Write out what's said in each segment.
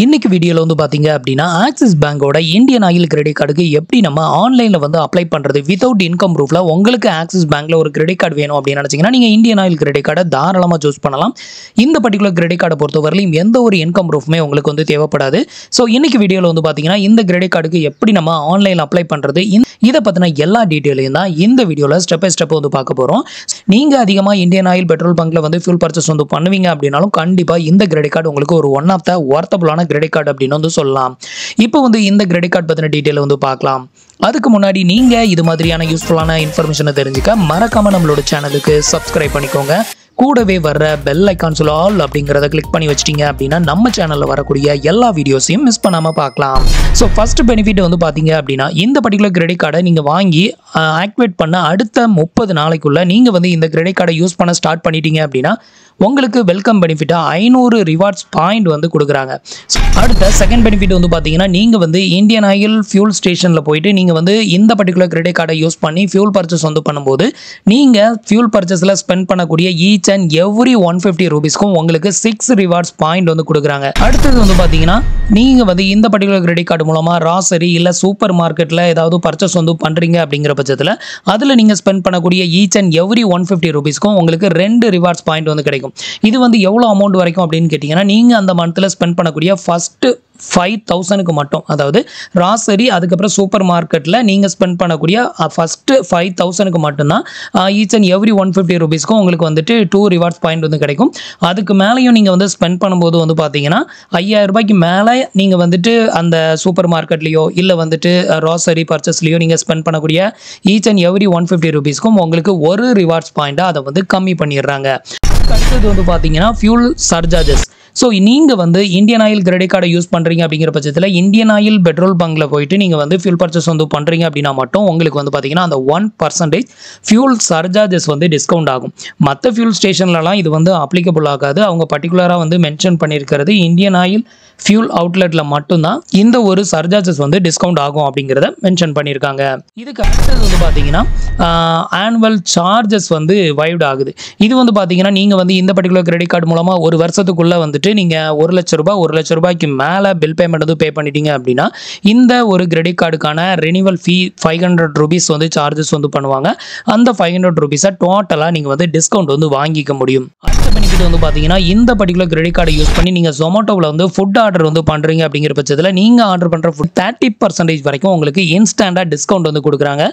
இன்னைக்கு வீடியோல வந்து பாத்தீங்க அப்படின்னா ஆக்சிஸ் பேங்கோட இந்தியன் ஆயில் கிரெடிட் கார்டுக்கு எப்படி நம்ம ஆன்லைன்ல வந்து அப்ளை பண்றது வித்தவுட் இன்கம் ப்ரூஃப்ல உங்களுக்கு ஆக்சிஸ் பேங்க்ல ஒரு கிரெடிட் கார்டு வேணும் அப்படின்னு நினைச்சீங்கன்னா நீங்க இந்தியன் ஆயில் கிரெடிட் கார்டை தாராளமா சூஸ் பண்ணலாம். இந்த பர்டிகுலர் கிரெடிட் கார்டை பொறுத்தவரையிலும் எந்த ஒரு இன்கம் ப்ரூஃப்மே உங்களுக்கு வந்து தேவைப்படாது. ஸோ இன்னைக்கு வீடியோல வந்து பாத்தீங்கன்னா இந்த கிரெடிட் கார்டுக்கு எப்படி நம்ம ஆன்லைன்ல அப்ளை பண்றது இதை பத்தின எல்லா டீட்டெயிலையும் தான் இந்த வீடியோல ஸ்டெப் பை ஸ்டெப் வந்து பார்க்க போறோம். நீங்க அதிகமா இந்தியன் ஆயில் பெட்ரோல் பங்க்ல வந்து ஃபியூல் பர்ச்சேஸ் வந்து பண்ணுவீங்க அப்படின்னாலும் கண்டிப்பா இந்த கிரெடிட் கார்டு உங்களுக்கு ஒரு ஒன் ஆஃப் த வொர்த்தபிளான கிரெடிட் கார்டு அப்படின்னு வந்து சொல்லலாம். இப்போ வந்து இந்த கிரெடிட் கார்டு பத்தின டீடைல் வந்து பார்க்கலாம். அதுக்கு முன்னாடி நீங்க இது மாதிரியான யூஸ்ஃபுல்லான இன்ஃபர்மேஷனை தெரிஞ்சுக்க மறக்காம நம்மளோட சேனலுக்கு சப்ஸ்கிரைப் பண்ணிக்கோங்க. கூடவே வர்ற பெல் ஐக்கான்ஸ் ஆல் அப்படிங்கிறத கிளிக் பண்ணி வச்சிட்டீங்க அப்படின்னா நம்ம சேனல்ல வரக்கூடிய எல்லா வீடியோஸையும் மிஸ் பண்ணாம பார்க்கலாம். ஸோ ஃபர்ஸ்ட் பெனிஃபிட் வந்து பாத்தீங்க அப்படின்னா இந்த பர்டிகுலர் கிரெடிட் கார்டை நீங்க வாங்கி ஆக்டிவேட் பண்ண அடுத்த 30 நாளைக்குள்ள நீங்க வந்து இந்த கிரெடிட் கார்டை யூஸ் பண்ண ஸ்டார்ட் பண்ணிட்டீங்க அப்படின்னா உங்களுக்கு வெல்கம் பெனிஃபிட்டா 500 ரிவார்ட்ஸ் பாயிண்ட் வந்து கொடுக்குறாங்க. அடுத்த செகண்ட் பெனிஃபிட் வந்து பார்த்தீங்கன்னா நீங்கள் வந்து இந்தியன் ஆயில் ஃபியூல் ஸ்டேஷனில் போயிட்டு நீங்கள் வந்து இந்த பர்டிகுலர் கிரெடிட் கார்டை யூஸ் பண்ணி ஃபியூல் பர்ச்சேஸ் வந்து பண்ணும்போது நீங்கள் ஃபியூல் பர்ச்சேஸில் ஸ்பெண்ட் பண்ணக்கூடிய ஈச் அண்ட் எவ்ரி 150 ரூபீஸ்க்கும் உங்களுக்கு 6 ரிவார்ட்ஸ் பாயிண்ட் வந்து கொடுக்குறாங்க. அடுத்தது வந்து பார்த்தீங்கன்னா நீங்கள் வந்து இந்த பர்டிகுலர் கிரெடிட் கார்டு மூலமாக ராசரி இல்லை சூப்பர் மார்க்கெட்டில் ஏதாவது பர்ச்சேஸ் வந்து பண்ணுறீங்க அப்படிங்கிற பட்சத்தில் அதில் நீங்கள் ஸ்பெண்ட் பண்ணக்கூடிய ஈச் அண்ட் எவ்ரி 150 ரூபீஸ்க்கும் உங்களுக்கு 2 ரிவார்ட்ஸ் பாயிண்ட் வந்து கிடைக்கும். இது வந்து எவ்வளோ அமௌண்ட் வரைக்கும் அப்படின்னு கேட்டிங்கன்னா நீங்கள் அந்த மந்த்தில் ஸ்பெண்ட் பண்ணக்கூடிய ஃபஸ்ட்டு 5,000க்கு மட்டும், அதாவது ராசரி அதுக்கப்புறம் சூப்பர் மார்க்கெட்டில் நீங்கள் ஸ்பெண்ட் பண்ணக்கூடிய ஃபஸ்ட்டு 5,000க்கு மட்டும்தான் ஈச் அண்ட் எவ்ரி 150 ரூபீஸ்க்கும் உங்களுக்கு வந்துட்டு 2 ரிவார்ட்ஸ் பாயிண்ட் வந்து கிடைக்கும். அதுக்கு மேலேயும் நீங்கள் வந்து ஸ்பெண்ட் பண்ணும்போது வந்து பார்த்தீங்கன்னா 5,000 ரூபாய்க்கு மேலே நீங்கள் வந்துட்டு அந்த சூப்பர் மார்க்கெட்லேயோ இல்லை வந்துட்டு ராசரி பர்ச்சேஸ்லேயோ நீங்கள் ஸ்பெண்ட் பண்ணக்கூடிய ஈச் அண்ட் எவ்ரி 150 ரூபீஸ்க்கும் உங்களுக்கு ஒரு ரிவார்ட்ஸ் பாயிண்ட்டாக அதை வந்து கம்மி பண்ணிடுறாங்க. அடுத்தது வந்து பார்த்தீங்கன்னா ஃபியூல் சர்சார்ஜஸ். ஸோ நீங்கள் வந்து இந்தியன் ஆயில் கிரெடிட் கார்டை யூஸ் பண்ணுறீங்க அப்படிங்கிற பட்சத்தில் இந்தியன் ஆயில் பெட்ரோல் பங்கில் போயிட்டு நீங்கள் வந்து ஃபியூல் பர்ச்சேஸ் வந்து பண்ணுறீங்க அப்படின்னா மட்டும் உங்களுக்கு வந்து பார்த்தீங்கன்னா அந்த 1% ஃபியூல் சர்சார்ஜஸ் வந்து டிஸ்கவுண்ட் ஆகும். மற்ற ஃபியூல் ஸ்டேஷன்லலாம் இது வந்து அப்ளிகபிள் ஆகாது. அவங்க பர்டிகுலராக வந்து மென்ஷன் பண்ணியிருக்கிறது இந்தியன் ஆயில் ஃபியூல் அவுட்லெட்டில் மட்டும்தான் இந்த ஒரு சர்சார்ஜஸ் வந்து டிஸ்கவுண்ட் ஆகும் அப்படிங்கிறத மென்ஷன் பண்ணியிருக்காங்க. இதுக்கு அடுத்தது வந்து பார்த்தீங்கன்னா ஆனுவல் சார்ஜஸ் வந்து வைவ்ட் ஆகுது. இது வந்து பார்த்தீங்கன்னா நீங்கள் வந்து இந்த பர்டிகுலர் கிரெடிட் கார்டு மூலமாக ஒரு வருஷத்துக்குள்ளே வந்துட்டு நீங்கள் 1 லட்ச ரூபாய்க்கு மேலே பில் பேமெண்ட் வந்து பே பண்ணிட்டீங்க அப்படின்னா இந்த ஒரு கிரெடிட் கார்டுக்கான ரெனிவல் ஃபீ 500 ரூபீஸ் வந்து சார்ஜஸ் வந்து பண்ணுவாங்க. அந்த 500 ரூபீஸை டோட்டலாக நீங்கள் வந்து டிஸ்கவுண்ட் வந்து வாங்கிக்க முடியும். அடுத்த பெனிஃபிட் வந்து பார்த்தீங்கன்னா இந்த பர்டிகுலர் கிரெடிட் கார்டை யூஸ் பண்ணி நீங்கள் ஜொமேட்டோவில் வந்து ஃபுட் ஆர்டர் வந்து பண்ணுறீங்க அப்படிங்கிற பட்சத்தில் நீங்கள் ஆர்டர் பண்ணுற ஃபுட் 30% வரைக்கும் உங்களுக்கு இன்ஸ்டண்ட்டாக டிஸ்கவுண்ட் வந்து கொடுக்குறாங்க.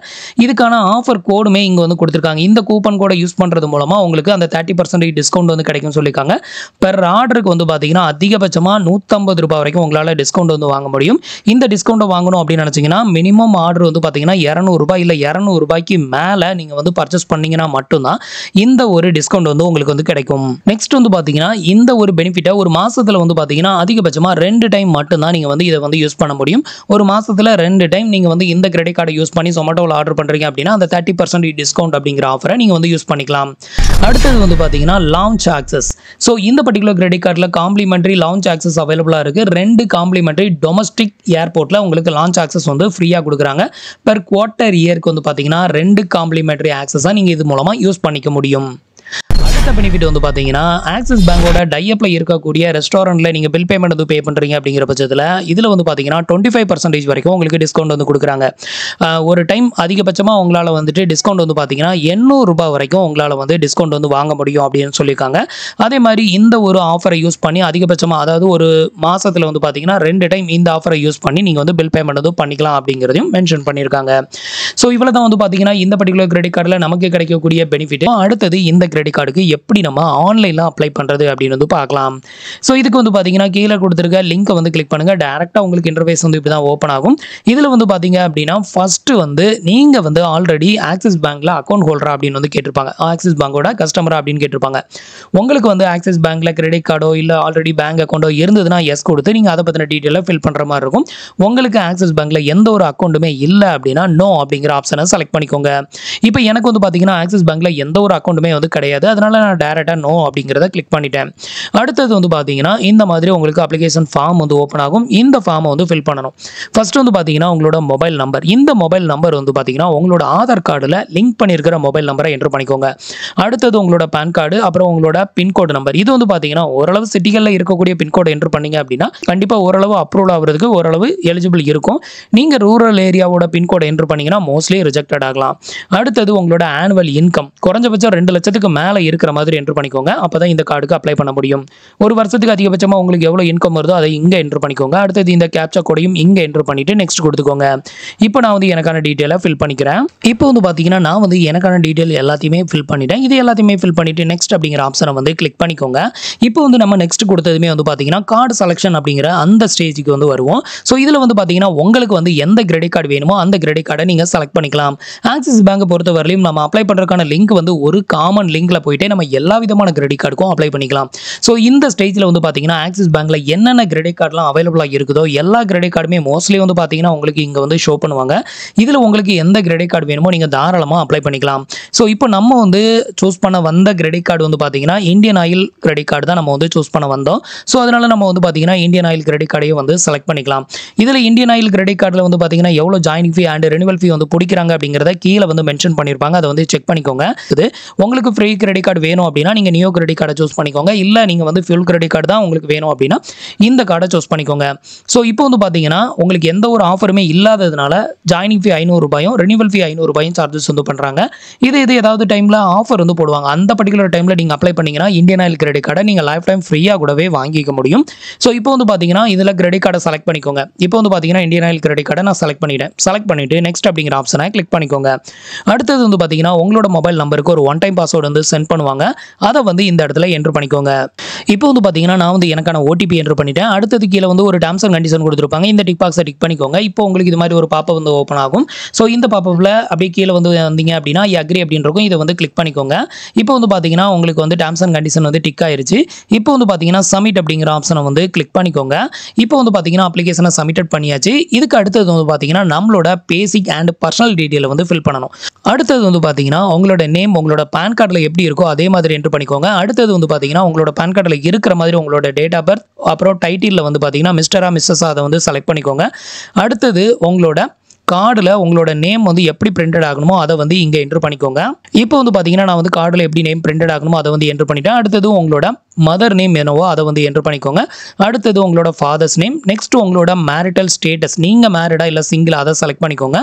இதுக்கான ஆஃபர் கோடுமே இங்கே வந்து கொடுத்துருக்காங்க. இந்த கூப்பன் கோடை யூஸ் பண்ணுறது மூலமாக உங்களுக்கு அந்த 30% டிஸ்கவுண்ட் வந்து கிடைக்கும் சொல்லியிருக்காங்க. பெர் ஆர்டருக்கு வந்து பார்த்தீங்கன்னா அதிகபட்சமாக 150 ரூபாய் வரைக்கும் உங்களால் டிஸ்கவுண்ட் வந்து வாங்க முடியும். இந்த டிஸ்கவுண்ட்டை வாங்கணும் அப்படின்னு நினச்சிங்கன்னா மினிமம் ஆர்டர் வந்து பார்த்தீங்கன்னா 200 ரூபாய் இல்லை 200 ரூபாய்க்கு மேலே நீங்கள் வந்து பர்ச்சேஸ் பண்ணிங்கன்னா மட்டும்தான் இந்த ஒரு டிஸ்கவுண்ட் வந்து உங்களுக்கு வந்து கிடைக்கும். நெக்ஸ்ட் வந்து பார்த்தீங்கன்னா இந்த ஒரு பெனிஃபிட்டை ஒரு மாதத்தில் வந்து பார்த்தீங்கன்னா அதிகபட்சமாக 2 டைம் மட்டும்தான் நீங்கள் வந்து இதை வந்து யூஸ் பண்ண முடியும். ஒரு மாதத்தில் 2 டைம் நீங்கள் வந்து இந்த கிரெடிட் கார்டை யூஸ் பண்ணி ஜொமேட்டோவில் ஆர்டர் பண்ணுறீங்க அப்படின்னா அந்த 30% டிஸ்கவுண்ட் அப்படிங்கிற ஆஃபரை நீங்கள் வந்து யூஸ் பண்ணிக்கலாம். அடுத்தது வந்து பார்த்தீங்கன்னா லான்ச் ஆக்சஸ். ஸோ இந்த பர்டிகுலர் கிரெடிட் கார்டில் காம்ப்ளிமெண்டரி லான்ச் ஆக்சஸ் அவைலபிளாக இருக்குது. 2 காம்ப்ளிமெண்டரி டொமஸ்டிக் ஏர்போர்ட்டில் உங்களுக்கு லான்ச் ஆக்சஸ் வந்து ஃப்ரீயாக கொடுக்குறாங்க. பெர் குவார்ட்டர் இயருக்கு வந்து பார்த்தீங்கன்னா 2 காம்ப்ளிமெண்டரி ஆக்சஸாக நீங்கள் இது மூலமாக யூஸ் பண்ணிக்க முடியும். அடுத்த பெனிஃபிட் வந்து பார்த்தீங்கன்னா ஆக்சிஸ் பேங்கோட டைஅப்ல இருக்கக்கூடிய ரெஸ்டாரண்ட்டில் நீங்கள் பில் பேமெண்ட் வந்து பே பண்ணுறீங்க அப்படிங்கிற பட்சத்தில் இதில் வந்து பார்த்தீங்கன்னா 25% வரைக்கும் உங்களுக்கு டிஸ்கவுண்ட் வந்து கொடுக்குறாங்க. ஒரு டைம் அதிகபட்சமாக உங்களால் வந்துட்டு டிஸ்கவுண்ட் வந்து பார்த்தீங்கன்னா 800 ரூபாய் வரைக்கும் உங்களால் வந்து டிஸ்கவுண்ட் வந்து வாங்க முடியும் அப்படின்னு சொல்லியிருக்காங்க. அதே மாதிரி இந்த ஒரு ஆஃபரை யூஸ் பண்ணி அதிகபட்சமாக அதாவது ஒரு மாதத்தில் வந்து பார்த்தீங்கன்னா 2 டைம் இந்த ஆஃபரை யூஸ் பண்ணி நீங்கள் வந்து பில் பேமெண்ட் வந்து பண்ணிக்கலாம் அப்படிங்கிறதையும் மென்ஷன் பண்ணியிருக்காங்க. ஸோ இவ்வளோ தான் வந்து பார்த்தீங்கன்னா இந்த பர்டிகுலர் கிரெடிட் கார்டில் நமக்கு கிடைக்கக்கூடிய பெனிஃபிட். அடுத்தது இந்த கிரெடிட் கார்டுக்கு எப்படி நம்ம ஆன்லைனில் அப்ளை பண்ணுறது அப்படின்னு வந்து பார்க்கலாம். ஸோ இதுக்கு வந்து பார்த்தீங்கன்னா கீழே கொடுத்துருக்க லிங்கை வந்து கிளிக் பண்ணுங்கள். டேரெக்டாக உங்களுக்கு இன்டர்ஃபேஸ் வந்து இப்படி தான் ஓப்பன் ஆகும். இதில் வந்து பார்த்தீங்க அப்படின்னா ஃபஸ்ட்டு வந்து நீங்கள் வந்து ஆல்ரெடி ஆக்சிஸ் பேங்க்கில் அக்கௌண்ட் ஹோல்டரா அப்படின்னு வந்து கேட்டிருப்பாங்க. ஆக்சிஸ் பேங்கோட கஸ்டமரா அப்படின்னு கேட்டிருப்பாங்க. உங்களுக்கு வந்து ஆக்சிஸ் பேங்க்கில் கிரெடிட் கார்டோ இல்லை ஆல்ரெடி பேங்க் அக்கௌண்ட்டோ இருந்ததுன்னா எஸ் கொடுத்து நீங்கள் அதை பற்றின டீட்டெயிலாக ஃபில் பண்ணுற மாதிரி இருக்கும். உங்களுக்கு ஆக்சிஸ் பேங்க்கில் எந்த ஒரு அக்கௌண்ட்டுமே இல்லை அப்படின்னா நோ அப்படிங்கிற ஆப்ஷனை செலக்ட் பண்ணிக்கோங்க. இப்போ எனக்கு வந்து பார்த்தீங்கன்னா ஆக்சிஸ் பேங்க்ல எந்த ஒரு அக்கௌண்ட்டுமே வந்து கிடையாது. அதனால நான் டைரக்டா நோ அப்படிங்கிறத கிளிக் பண்ணிட்டேன். அடுத்தது வந்து பார்த்தீங்கன்னா இந்த மாதிரி உங்களுக்கு அப்ளிகேஷன் ஃபார்ம் வந்து ஓப்பன் ஆகும். இந்த ஃபார்மை வந்து ஃபில் பண்ணணும். ஃபர்ஸ்ட் வந்து பார்த்தீங்கன்னா உங்களோட மொபைல் நம்பர், இந்த மொபைல் நம்பர் வந்து பார்த்தீங்கன்னா உங்களோட ஆதார் கார்டில் லிங்க் பண்ணியிருக்கிற மொபைல் நம்பரை என்டர் பண்ணிக்கோங்க. அடுத்தது உங்களோட பேன் கார்டு, அப்புறம் உங்களோட பின்கோடு நம்பர். இது வந்து பார்த்தீங்கன்னா ஓரளவு சிட்டிகளில் இருக்கக்கூடிய பின்கோடு என்டர் பண்ணீங்க அப்படின்னா கண்டிப்பாக ஓரளவு அப்ரூவல் ஆகிறதுக்கு ஓரளவு எலிஜிபிள் இருக்கும். நீங்கள் ரூரல் ஏரியாவோட பின்கோடு என்டர் பண்ணீங்கன்னா மோஸ்ட்லி ரிஜெக்டட் ஆகலாம். அடுத்தது உங்களோட ஆனுவல் இன்கம் குறைஞ்சபட்சம் 2 லட்சத்துக்கு மேலே இருக்கிற மாதிரி என்டர் பண்ணிக்கோங்க. அப்போ தான் இந்த கார்டுக்கு அப்ளை பண்ண முடியும். ஒரு வருஷத்துக்கு அதிகபட்சமாக உங்களுக்கு எவ்வளோ இன்கம் வருதோ அதை இங்கே என்டர் பண்ணிக்கோங்க. அடுத்தது இந்த கேப்சா கோடையும் இங்கே என்டர் பண்ணிட்டு நெக்ஸ்ட் கொடுத்துக்கோங்க. இப்போ நான் வந்து எனக்கான டீட்டெயிலை ஃபில் பண்ணிக்கிறேன். இப்போ வந்து பார்த்தீங்கன்னா நான் வந்து எனக்கான டீட்டெயில் எல்லாத்தையுமே ஃபில் பண்ணிட்டேன். இது எல்லாத்தையுமே ஃபில் பண்ணிட்டு நெக்ஸ்ட் அப்படிங்கிற ஆப்ஷனை வந்து கிளிக் பண்ணிக்கோங்க. இப்போ வந்து நம்ம நெக்ஸ்ட் கொடுத்ததுமே வந்து பார்த்தீங்கன்னா கார்டு செலெக்ஷன் அப்படிங்கிற அந்த ஸ்டேஜுக்கு வந்து வருவோம். ஸோ இதில் வந்து பார்த்தீங்கன்னா உங்களுக்கு வந்து எந்த கிரெடிட் கார்டு வேணுமோ அந்த கிரெடிட் கார்டை நீங்கள் செலக்ட் பண்ணிக்கலாம். ஆக்சிஸ் பேங்கை பொறுத்தவரையிலும் நம்ம அப்ளை பண்ணுறதுக்கான லிங்க் வந்து ஒரு காமன் லிங்க்ல போயிட்டு நம்ம எல்லா விதமான கிரெடிட் கார்டுக்கும் அப்ளை பண்ணிக்கலாம். ஸோ இந்த ஸ்டேஜில் வந்து பார்த்தீங்கன்னா ஆக்சிஸ் பேங்க்ல என்னென்ன கிரெடிட் கார்டுலாம் அவைலபிளாக இருக்குதோ எல்லா கிரெடிட் கார்டுமே மோஸ்ட்லி வந்து பார்த்தீங்கன்னா உங்களுக்கு இங்கே வந்து ஷோ பண்ணுவாங்க. இதில் உங்களுக்கு எந்த கிரெடிட் கார்டு வேணுமோ நீங்கள் தாராளமாக அப்ளை பண்ணிக்கலாம். ஸோ இப்போ நம்ம வந்து சூஸ் பண்ண வந்த கிரெடிட் கார்டு வந்து பார்த்தீங்கன்னா இந்தியன் ஆயில் கிரெடிட் கார்டு தான் நம்ம வந்து சூஸ் பண்ண வந்தோம். ஸோ அதனால நம்ம வந்து பார்த்தீங்கன்னா இந்தியன் ஆயில் கிரெடிட் கார்டையும் வந்து செலக்ட் பண்ணிக்கலாம். இதில் இந்தியன் ஆயில் கிரெடிட் கார்டில் வந்து பார்த்தீங்கன்னா எவ்வளோ ஜாயினிங் ஃபீ அண்ட் ரெனிவல் ஃபீ வந்து பிடிக்கிறாங்க அப்படிங்கிறத கீழே வந்து மென்ஷன் பண்ணியிருப்பாங்க. அதை வந்து செக் பண்ணிக்கோங்க. இது உங்களுக்கு ஃப்ரீ கிரெடிட் கார்டு வேணும் அப்படின்னா நீங்கள் நியோ கிரெடிட் கார்டை சூஸ் பண்ணிக்கோங்க. இல்லை நீங்கள் வந்து ஃபியூல் கிரெடிட் கார்டு தான் உங்களுக்கு வேணும் அப்படின்னா இந்த கார்டை சூஸ் பண்ணிக்கோங்க. ஸோ இப்போ வந்து பார்த்தீங்கன்னா உங்களுக்கு எந்த ஒரு ஆஃபருமே இல்லாததுனால ஜாயினிங் ஃபீ 500 ரூபாயும் ரெனிவல் ஃபீ 500 ரூபாயும் சார்ஜஸ் வந்து பண்ணுறாங்க. இது ஏதாவது டைமில் ஆஃபர் வந்து போடுவாங்க. அந்த பர்டிகுலர் டைமில் நீங்கள் அப்ளை பண்ணீங்கன்னா இந்தியன் ஆயில் கிரெடிட் கார்டை நீங்கள் லைஃப் டைம் ஃப்ரீயாக கூடவே வாங்கிக்க முடியும். ஸோ இப்போ வந்து பார்த்தீங்கன்னா இதில் கிரெடிட் கார்டை செலக்ட் பண்ணிக்கோங்க. இப்போ வந்து பார்த்தீங்கன்னா இந்தியன் ஆயில் கிரெடிட் கார்டை நான் செலக்ட் பண்ணிட்டேன். செலக்ட் பண்ணிட்டு நெக்ஸ்ட் அப்படிங்கிற ஆப்ஷனை கிளிக் பண்ணிக்கோங்க. அடுத்தது வந்து பார்த்தீங்கன்னா உங்களோட மொபைல் நம்பருக்கு ஒரு ஒன் டைம் பாஸ்வேர்டு வந்து சென்ட் பண்ணுவாங்க. அதை வந்து இந்த இடத்துல என்டர் பண்ணிக்கோங்க. இப்போ வந்து பார்த்தீங்கன்னா நான் வந்து எனக்கான ஓடிபி என்டர் பண்ணிட்டேன். அடுத்தது கீழே வந்து ஒரு டேர்ம்ஸ் அண்ட் கண்டிஷன் கொடுத்துருப்பாங்க. இந்த டிக் பாக்ஸை டிக் பண்ணிக்கோங்க. இப்போ உங்களுக்கு இது மாதிரி ஒரு பாப்பப் வந்து ஓப்பன் ஆகும். ஸோ இந்த பாப்பப்பில் அப்படியே கீழே வந்து வந்தீங்க அப்படின்னா அக்ரி அப்படின்னு இருக்கும். இதை வந்து கிளிக் பண்ணிக்கோங்க. இப்போ வந்து பார்த்தீங்கன்னா உங்களுக்கு வந்து டேர்ம்ஸ் அண்ட் கண்டிஷன் வந்து டிக் ஆயிருச்சு. இப்போ வந்து பார்த்தீங்கன்னா சப்மிட் அப்படிங்கிற ஆப்ஷனை வந்து கிளிக் பண்ணிக்கோங்க. இப்போ வந்து பார்த்தீங்கன்னா அப்ளிகேஷனை சப்மிட் பண்ணியாச்சு. இதுக்கு அடுத்தது வந்து பார்த்தீங்கன்னா நம்மளோட பேசிக் அண்ட் பர்சனல் டீட்டெயிலை வந்து ஃபில் பண்ணணும். அடுத்தது வந்து பார்த்தீங்கன்னா உங்களோட நேம் உங்களோட பேன் கார்டில் எப்படி இருக்கோ அதே மாதிரி என்டர் பண்ணிக்கோங்க. அடுத்தது வந்து பார்த்தீங்கன்னா உங்களோட பேன் கார்டில் இருக்கிற மாதிரி உங்களோட டேட் ஆஃப் பர்த், அப்புறம் டைட்டிலில் வந்து பார்த்தீங்கன்னா மிஸ்டரா மிஸ்ஸஸா அதை வந்து செலக்ட் பண்ணிக்கோங்க. அடுத்தது உங்களோட கார்டில் உங்களோட நேம் வந்து எப்படி பிரிண்டட் ஆகணுமோ அதை வந்து இங்கே என்டர் பண்ணிக்கோங்க. இப்போ வந்து பார்த்தீங்கன்னா நான் வந்து கார்டில் எப்படி நேம் பிரிண்டட் ஆகணுமோ அதை வந்து என்டர் பண்ணிட்டேன். அடுத்தது உங்களோட மதர் நேம் என்னவோ அதை வந்து என்டர் பண்ணிக்கோங்க. அடுத்தது உங்களோட ஃபாதர்ஸ் நேம், நெக்ஸ்ட் உங்களோட மேரிட்டல் ஸ்டேட்டஸ், நீங்கள் மேரிடா இல்லை சிங்கிள் அதை செலக்ட் பண்ணிக்கோங்க.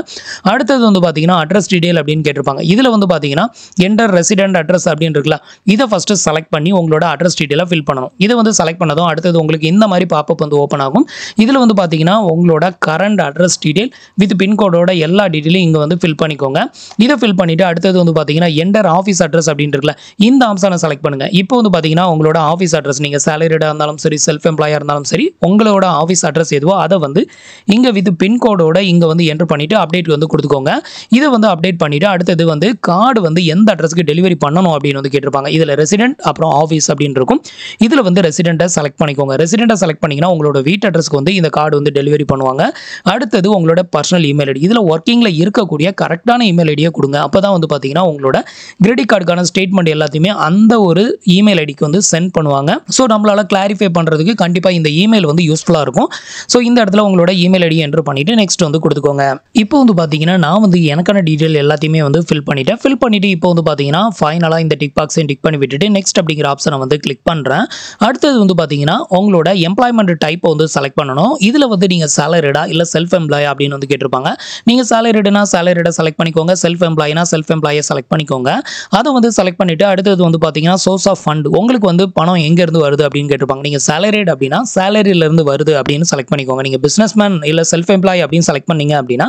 அடுத்தது வந்து பார்த்தீங்கன்னா அட்ரஸ் டீடைல் அப்படின்னு கேட்டிருப்பாங்க. இதில் வந்து பார்த்தீங்கன்னா என்டர் ரெசிடென்ட் அட்ரஸ் அப்படின்னு இருக்குல்ல, இதை ஃபஸ்ட்டு செலக்ட் பண்ணி உங்களோட அட்ரஸ் டீடைலை ஃபில் பண்ணணும். இதை வந்து செலக்ட் பண்ணதும் அடுத்தது உங்களுக்கு இந்த மாதிரி பாப்பப் வந்து ஓப்பன் ஆகும். இதில் வந்து பார்த்தீங்கன்னா உங்களோட கரண்ட் அட்ரஸ் டீடைல் வித் பின்கோடோட எல்லா டீடைலையும் இங்கே வந்து ஃபில் பண்ணிக்கோங்க. இதை ஃபில் பண்ணிவிட்டு அடுத்தது வந்து பார்த்தீங்கன்னா என்டர் ஆஃபீஸ் அட்ரஸ் அப்படின்னு இருக்குல்ல, இந்த ஆப்ஷனை செலக்ட் பண்ணுங்கள். இப்போ வந்து பார்த்தீங்கன்னா உங்களோட ஆஃபீஸ் அட்ரஸ், நீங்கள் சேலரிடா இருந்தாலும் சரி செல்ஃப் எம்ப்ளாயா இருந்தாலும் சரி உங்களோட ஆஃபீஸ் அட்ரஸ் எதுவோ அதை வந்து இங்கே வித் பின்கோடோட இங்கே வந்து என்டர் பண்ணிவிட்டு அப்டேட் வந்து கொடுத்துக்கோங்க. இதை வந்து அப்டேட் பண்ணிவிட்டு அடுத்தது வந்து கார்டு வந்து எந்த அட்ரஸ்க்கு டெலிவரி பண்ணணும் அப்படின்னு வந்து கேட்டிருப்பாங்க. இதில் ரெசிடென்ட் அப்புறம் ஆஃபீஸ் அப்படின்னு இருக்கும். இதில் வந்து ரெசிடென்ட்டை செலக்ட் பண்ணிக்கோங்க. ரெசிடென்ட்டை செலக்ட் பண்ணிங்கன்னா உங்களோட வீட்டு அட்ரஸ்க்கு வந்து இந்த கார்டு வந்து டெலிவரி பண்ணுவாங்க. அடுத்தது உங்களோட பர்சனல் இமெயில் ஐடி, இதில் ஒர்க்கிங்கில் இருக்கக்கூடிய கரெக்டான இமெயில் ஐடியை கொடுங்க. அப்போ தான் வந்து பார்த்தீங்கன்னா உங்களோட கிரெடிட் கார்டுக்கான ஸ்டேட்மெண்ட் எல்லாத்தையுமே அந்த ஒரு இமெயில் ஐடிக்கு வந்து சென்ட் பண்ணுவாங்க. ஸோ நம்மளால கிளாரிஃபை பண்ணுறதுக்கு கண்டிப்பாக இந்த இமெயில் வந்து யூஸ்ஃபுல்லாக இருக்கும். ஸோ இந்த இடத்துல உங்களோட இமெயில் ஐடி என்டர் பண்ணிவிட்டு நெக்ஸ்ட் வந்து கொடுத்துக்கோங்க. இப்போ வந்து பார்த்தீங்கன்னா நான் வந்து எனக்கான டீட்டெயில் எல்லாத்தையுமே வந்து ஃபில் பண்ணிட்டேன். ஃபில் பண்ணிவிட்டு இப்போ வந்து பார்த்தீங்கன்னா ஃபைனலாக இந்த டிக் பாக்ஸை டிக் பண்ணி விட்டுட்டு நெக்ஸ்ட் அப்படிங்கிற ஆப்ஷனை வந்து கிளிக் பண்ணுறேன். அடுத்தது வந்து பார்த்தீங்கன்னா உங்களோட எம்ப்ளாய்மெண்ட் டைப்பை வந்து செலக்ட் பண்ணணும். இதில் வந்து நீங்கள் சேலரிடா இல்லை செல்ஃப் எம்ப்ளாயா அப்படின்னு வந்து கேட்டிருப்பாங்க. நீங்கள் சேலரிடுனா சேலரிடா செலக்ட் பண்ணிக்கோங்க. செல்ஃப் எம்ப்ளாயினா செல்ஃப் எம்ப்ளாயை செலக்ட் பண்ணிக்கோங்க. அதை வந்து செலக்ட் பண்ணிவிட்டு அடுத்தது வந்து பார்த்தீங்கன்னா சோர்ஸ் ஆஃப் ஃபண்ட், உங்களுக்கு வந்து பணம் எங்கேருந்து வருது அப்படின்னு கேட்டிருப்பாங்க. நீங்கள் சேலரிட் அப்படின்னா சேலரியிலேருந்து வருது அப்படின்னு செலக்ட் பண்ணிக்கோங்க. நீங்கள் பிஸ்னஸ் மேன் இல்லை செல்ஃப் எம்ப்ளாய் அப்படின்னு செலக்ட் பண்ணீங்க அப்படின்னா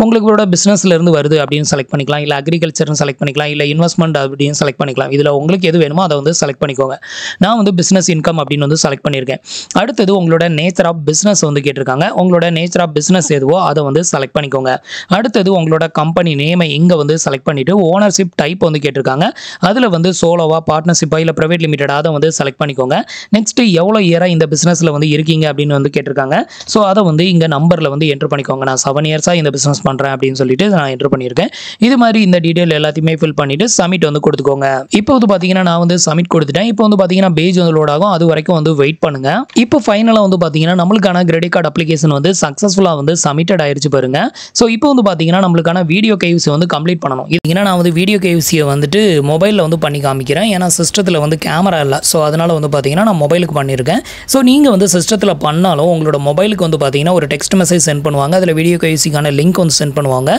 உங்களோட பிஸ்னஸ்லேருந்து வருது அப்படின்னு செலக்ட் பண்ணிக்கலாம். இல்லை அக்ரிகல்ச்சர்னு செலக்ட் பண்ணிக்கலாம். இல்லை இன்வெஸ்ட்மெண்ட் அப்படின்னு செலக்ட் பண்ணிக்கலாம். இதில் உங்களுக்கு எது வேணுமோ அதை வந்து செலக்ட் பண்ணிக்கோங்க. நான் வந்து பிஸ்னஸ் இன்கம் அப்படின்னு வந்து செலக்ட் பண்ணியிருக்கேன். அடுத்தது உங்களோட நேச்சர் ஆஃப் பிஸ்னஸ் வந்து கேட்டிருக்காங்க. உங்களோட நேச்சர் ஆஃப் பிஸ்னஸ் எதுவோ அதை வந்து செலக்ட் பண்ணிக்கோங்க. அடுத்தது உங்களோட கம்பெனி நேமை இங்கே வந்து செலக்ட் பண்ணிவிட்டு ஓனர்ஷிப் டைப் வந்து கேட்டிருக்காங்க. அதில் வந்து சோலோவா பார்ட்னர்ஷிப்பா இல்லை ப்ரைவேட் லிமிடெடா அதை வந்து செலக்ட் பண்ணிக்கோங்க. நெக்ஸ்ட் எவ்வளோ இயரா இந்த பிசினஸ்ல வந்து இருக்கீங்க அப்படின்னு வந்து கேட்டிருக்காங்க. ஸோ அதை வந்து இங்க நம்பர்ல வந்து என்டர் பண்ணிக்கோங்க. நான் 7 இயர்ஸா இந்த பிசினஸ் பண்றேன் அப்படின்னு சொல்லிட்டு நான் என்டர் பண்ணியிருக்கேன். இது மாதிரி இந்த டீடைல் எல்லாத்தையுமே ஃபில் பண்ணிட்டு சப்மிட் வந்து கொடுத்துக்கோங்க. இப்போ வந்து பாத்தீங்கன்னா நான் வந்து சப்மிட் கொடுத்துட்டேன். இப்போ வந்து பாத்தீங்கன்னா பேஜ் வந்து லோட் ஆகும். அது வரைக்கும் வந்து வெயிட் பண்ணுங்க. இப்போ ஃபைனலா வந்து பாத்தீங்கன்னா நம்மளுக்கான கிரெடிட் கார்டு அப்ளிகேஷன் வந்து சக்சஸ்ஃபுல்லா வந்து சப்மிட்டட் ஆயிருச்சு பாருங்க. ஸோ இப்போ வந்து பாத்தீங்கன்னா நம்மளுக்கான வீடியோ கேவிசி வந்து கம்ப்ளீட் பண்ணணும். ஏன்னா நான் வந்து வீடியோ கேவிசியை வந்துட்டு மொபைலில் வந்து பண்ணி காமிக்கிறேன். ஏன்னா சிஸ்டத்தில் வந்து கேமரா இல்லை. ஸோ அதனால வந்து பார்த்தீங்கன்னா நான் மொபைலுக்கு பண்ணியிருக்கேன். ஸோ நீங்கள் வந்து சிஸ்டத்தில் பண்ணாலும் உங்களோட மொபைலுக்கு வந்து பார்த்தீங்கன்னா ஒரு டெக்ஸ்ட் மெசேஜ் சென்ட் பண்ணுவாங்க. அதில் வீடியோ கேவிசிக்கான லிங்க் வந்து சென்ட் பண்ணுவாங்க.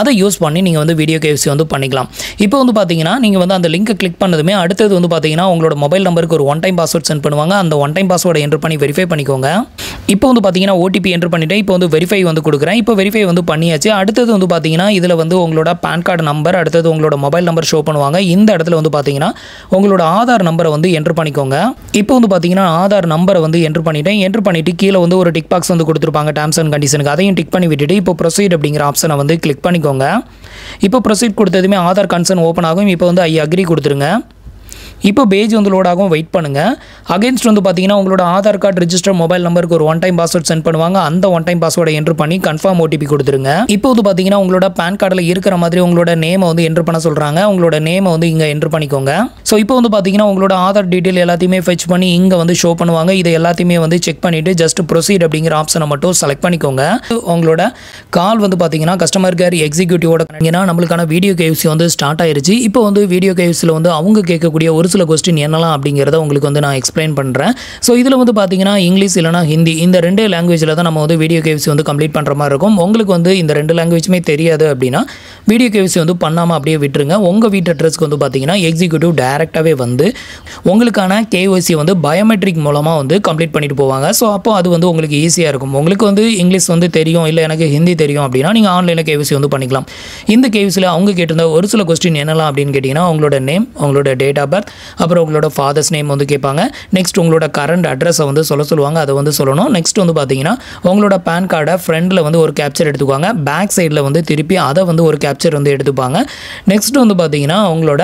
அதை யூஸ் பண்ணி நீங்கள் வந்து வீடியோ கேவிசி வந்து பண்ணிக்கலாம். இப்போ வந்து பார்த்தீங்கன்னா நீங்கள் வந்து அந்த லிங்கை கிளிக் பண்ணதுமே அடுத்தது வந்து பார்த்தீங்கன்னா உங்களோட மொபைல் நம்பருக்கு ஒரு ஒன் டைம் பாஸ்வேர்ட் சென்ட் பண்ணுவாங்க. அந்த ஒன் டைம் பாஸ்வேர்டை என்டர் பண்ணி வெரிஃபை பண்ணிக்கோங்க. இப்போ வந்து பார்த்தீங்கன்னா ஓடிபி என்டர் பண்ணிவிட்டு இப்போ வந்து வெரிஃபை வந்து கொடுக்குறேன். இப்போ வெரிஃபை வந்து பண்ணியாச்சு. அடுத்தது வந்து பார்த்தீங்கன்னா இதில் வந்து உங்களோட பேன் கார்டு நம்பர், அடுத்தது உங்களோட மொபைல் நம்பர் ஷோ பண்ணுவாங்க. இந்த இடத்துல வந்து பார்த்தீங்கன்னா உங்களோட ஆதார் நம்பரை வந்து என்டர் பண்ணிக்கோங்க. இப்போ வந்து பார்த்தீங்கன்னா ஆதார் நம்பரை வந்து என்டர் பண்ணிட்டேன். என்டர் பண்ணிட்டு கீழே வந்து ஒரு டிக் பாக்ஸ் வந்து கொடுத்துருப்பாங்க டேர்ம்ஸ் அண்ட் கண்டிஷனுக்கு. அதையும் டிக் பண்ணி விட்டுட்டு இப்போ ப்ரொசீட் அப்படிங்கிற ஆப்ஷனை வந்து கிளிக் பண்ணிக்கோங்க. இப்போ ப்ரொசீட் கொடுத்ததுமே ஆதார் கன்சர்ன் ஓப்பன் ஆகும். இப்போ வந்து ஐ அக்ரி கொடுத்துருங்க. இப்போ பேஜ் வந்து லோட் ஆகும். வெயிட் பண்ணுங்கள். அகைன்ஸ்ட் வந்து பார்த்தீங்கன்னா உங்களோட ஆதார் கார்டு ரிஜிஸ்டர் மொபைல் நம்பருக்கு ஒரு ஒன் டைம் பாஸ்வேர்ட் சென்ட் பண்ணுவாங்க. அந்த ஒன் டைம் பாஸ்வேர்டை என்டர் பண்ணி கன்ஃபார்ம் ஓடிபி கொடுத்துருங்க. இப்போ வந்து பார்த்தீங்கன்னா உங்களோட பேன் கார்டில் இருக்கிற மாதிரி உங்களோட நேமை வந்து என்டர் பண்ண சொல்கிறாங்க. உங்களோட நேமை வந்து இங்கே என்டர் பண்ணிக்கோங்க. ஸோ இப்போ வந்து பார்த்தீங்கன்னா உங்களோட ஆதார் டீட்டெயில் எல்லாத்தையுமே ஃபெச் பண்ணி இங்கே வந்து ஷோ பண்ணுவாங்க. இதை எல்லாத்தையுமே வந்து செக் பண்ணிவிட்டு ஜஸ்ட் ப்ரொசீட் அப்படிங்கிற ஆப்ஷனை மட்டும் செலக்ட் பண்ணிக்கோங்க. உங்களோட கால் வந்து பார்த்தீங்கன்னா கஸ்டமர் கேர் எக்ஸிக்யூட்டிவோட ஏன்னா நம்மளுக்கான வீடியோ கேவிசி வந்து ஸ்டார்ட் ஆயிருச்சு. இப்போ வந்து வீடியோ கேவிசியில் வந்து அவங்க கேட்கக்கூடிய ஒரு சில கொஸ்டின் என்னலாம் அப்படிங்கிறத உங்களுக்கு வந்து நான் எக்ஸ்பிளைன் பண்ணுறேன். ஸோ இதில் வந்து பார்த்தீங்கன்னா இங்கிலீஷ் இல்லைனா ஹிந்தி இந்த 2 லாங்குவேஜில் தான் நம்ம வந்து வீடியோ கேவிசி வந்து கம்ப்ளீட் பண்ணுற மாதிரி இருக்கும். உங்களுக்கு வந்து இந்த 2 லாங்குவேஜுமே தெரியாது அப்படின்னா வீடியோ கேவிசி வந்து பண்ணாமல் அப்படியே விட்டுருங்க. உங்கள் வீட்டு அட்ரஸ்க்கு வந்து பார்த்தீங்கன்னா எக்ஸிக்யூட்டிவ் டைரெக்டாகவே வந்து உங்களுக்கான கேஒய்சி வந்து பயோமெட்ரிக் மூலமாக வந்து கம்ப்ளீட் பண்ணிட்டு போவாங்க. ஸோ அப்போ அது வந்து உங்களுக்கு ஈஸியாக இருக்கும். உங்களுக்கு வந்து இங்கிலீஷ் வந்து தெரியும், இல்லை எனக்கு ஹிந்தி தெரியும் அப்படின்னா நீங்கள் ஆன்லைனில் கேவிசி வந்து பண்ணிக்கலாம். இந்த கேவிசியில் அவங்க கேட்டிருந்த ஒரு சில கொஸ்டின் என்னலாம் அப்படின்னு கேட்டிங்கன்னா உங்களோட நேம், உங்களோட டேட் ஆஃப் பர்த், அப்புறம் உங்களோட ஃபாதர்ஸ் நேம் வந்து கேட்பாங்க. நெக்ஸ்ட் உங்களோட கரண்ட் அட்ரஸை வந்து சொல்லுவாங்க. அதை வந்து சொல்லணும். நெக்ஸ்ட் வந்து பார்த்தீங்கன்னா உங்களோட பேன் கார்டை ஃப்ரண்டில் வந்து ஒரு கேப்சர் எடுத்துக்குவாங்க. பேக் சைடில் வந்து திருப்பி அதை வந்து ஒரு கேப்சர் வந்து எடுத்துப்பாங்க. நெக்ஸ்ட் வந்து பார்த்தீங்கன்னா உங்களோட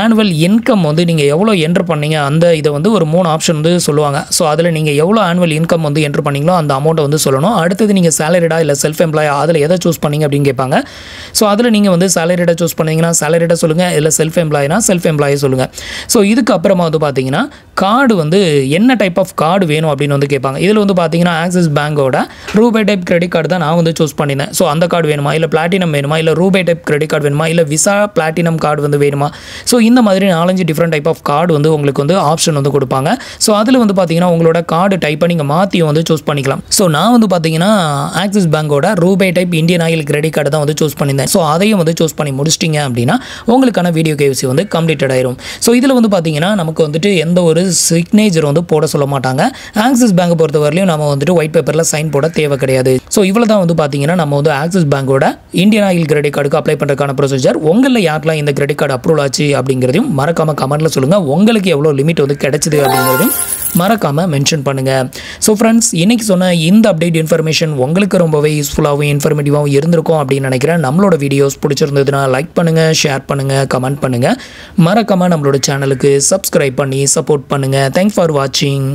ஆனுவல் இன்கம் வந்து நீங்கள் எவ்வளோ என்டர் பண்ணீங்க அந்த இதை வந்து ஒரு 3 ஆப்ஷன் வந்து சொல்லுவாங்க. ஸோ அதில் நீங்கள் எவ்வளோ ஆனுவல் இன்கம் வந்து என்டர் பண்ணீங்களோ அந்த அமௌண்ட்டை வந்து சொல்லணும். அடுத்தது நீங்கள் சேலரிடா இல்லை செல்ஃப் எம்ப்ளாய் அதில் எதை சூஸ் பண்ணீங்க அப்படின்னு கேட்பாங்க. ஸோ அதில் நீங்கள் வந்து சேலரிடா சூஸ் பண்ணீங்கன்னா சேலரிடா சொல்லுங்கள், இல்லை செல்ஃப் எம்ப்ளாய்னா செல்ஃப் எம்ப்ளாயை சொல்லுங்கள். ஸோ இதுக்கப்புறமா வந்து பார்த்தீங்கன்னா கார்டு வந்து என்ன டைப் ஆஃப் கார்டு வேணும் அப்படின்னு வந்து கேட்பாங்க. இதில் வந்து பார்த்தீங்கன்னா ஆக்சிஸ் பேங்கோட ரூபே டைப் கிரெடிட் கார்டு தான் நான் வந்து சூஸ் பண்ணினேன். ஸோ அந்த கார்டு வேணுமா, இல்லை பிளாட்டினம் வேணுமா, இல்லை ரூபே டைப் கிரெடிட் கார்டு வேணுமா, இல்லை விசா பிளாட்டினம் கார்டு வந்து வேணுமா. ஸோ இந்த மாதிரி 4-5 டிஃப்ரெண்ட் டைப் ஆஃப் கார்டு வந்து உங்களுக்கு வந்து ஆப்ஷன் வந்து கொடுப்பாங்க. ஸோ அதில் வந்து பார்த்தீங்கன்னா உங்களோட கார்டு டைப்பை நீங்கள் மாற்றி வந்து சூஸ் பண்ணிக்கலாம். ஸோ நான் வந்து பார்த்தீங்கன்னா ஆக்சிஸ் பேங்கோட RuPay type Indian oil credit card தான் வந்து சூஸ் பண்ணியிருந்தேன். ஸோ அதையும் வந்து சூஸ் பண்ணி முடிச்சிட்டிங்க அப்படின்னா உங்களுக்கான வீடியோ கேவிசி வந்து கம்ப்ளீட்டட் ஆயிரும். ஸோ இதில் வந்து பார்த்தீங்கன்னா நமக்கு வந்துட்டு எந்த ஒரு சிக்னேச்சர் வந்து போட சொல்ல மாட்டாங்க. ஆக்சிஸ் பேங்கை பொறுத்தவரையிலும் நம்ம வந்துட்டு ஒயிட் பேப்பரில் சைன் போட தேவை கிடையாது. ஸோ இவ்வளோ தான் வந்து பார்த்தீங்கன்னா நம்ம வந்து ஆக்சிஸ் பேங்கோட இந்தியன் ஆயில் கிரெடிட் கார்டுக்கு அப்ளை பண்ணுறதுக்கான ப்ரொசீஜர். உங்களில் யாருக்கெல்லாம் இந்த கிரெடிட் கார்டு அப்ரூவல் ஆச்சு அப்படிங்கிறதையும் மறக்காமல் கமெண்ட்டில் சொல்லுங்கள். உங்களுக்கு எவ்வளோ லிமிட் வந்து கிடைச்சிது அப்படிங்கிறதையும் மறக்காமல் மென்ஷன் பண்ணுங்கள். ஸோ ஃப்ரெண்ட்ஸ், இன்றைக்கி சொன்ன இந்த அப்டேட் இன்ஃபர்மேஷன் உங்களுக்கு ரொம்பவே யூஸ்ஃபுல்லாகவும் இன்ஃபர்மேட்டிவாகவும் இருந்திருக்கும் அப்படின்னு நினைக்கிறேன். நம்மளோட வீடியோஸ் பிடிச்சிருந்ததுன்னா லைக் பண்ணுங்கள், ஷேர் பண்ணுங்கள், கமெண்ட் பண்ணுங்கள். மறக்காமல் நம்மளோட சேனலுக்கு சப்ஸ்கிரைப் பண்ணி சப்போர்ட் பண்ணுங்கள். தேங்க்ஸ் ஃபார் வாட்சிங்.